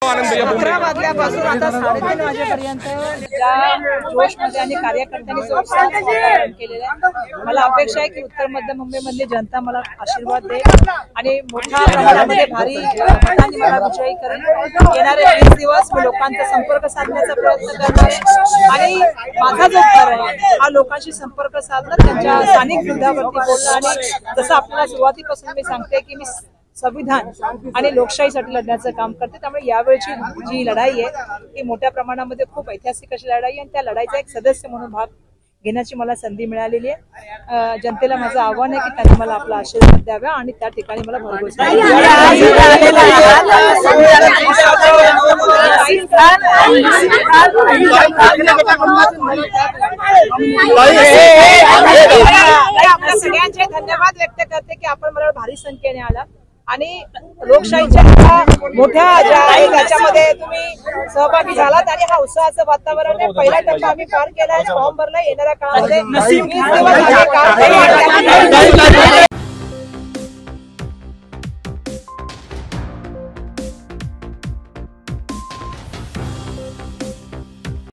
11 वाजल्यापासून आता 3:30 वाजेपर्यंत ज्या जोशमध्ये आणि कार्यकर्त्यांनी जो उत्साह केलेला आहे, मला अपेक्षा आहे की उत्तर मध्य मुंबईमधली जनता मला आशीर्वाद देईल आणि मोठ्या प्रमाणामध्ये भारी मतांनी मला विजयी करेल। येणारे 20 दिवस मी लोकांचा संपर्क साधण्याचा प्रयत्न करणार आहे आणि माझा जो भर आहे हा लोकांशी संपर्क साधणं, त्यांच्या स्थानिक मुद्द्यावरती बोलणं आणि जसं आपल्याला सुरुवातीपासून मी सांगते की मी संविधान आणि लोकशाहीसाठी लढण्याचं काम करते। त्यामुळे यावेळची जी लढाई आहे ती मोठ्या प्रमाणामध्ये खूप ऐतिहासिक अशी लढाई आहे आणि त्या लढाईचा एक सदस्य म्हणून भाग घेण्याची मला संधी मिळालेली आहे। जनतेला माझं आव्हान आहे की त्यांनी मला आपला आशीर्वाद द्यावा आणि त्या ठिकाणी मला भरघोस आपल्या सगळ्यांचे धन्यवाद व्यक्त करते की आपण मला भारी संख्येने आला आणि लोकशाहीच्या मोठ्या ज्या आहे त्याच्यामध्ये तुम्ही सहभागी झालात आणि हा उत्साहाचं वातावरण आहे। पहिला टप्पा आम्ही पार केला आहे, फॉर्म भरला, येणाऱ्या काळामध्ये 20 दिवस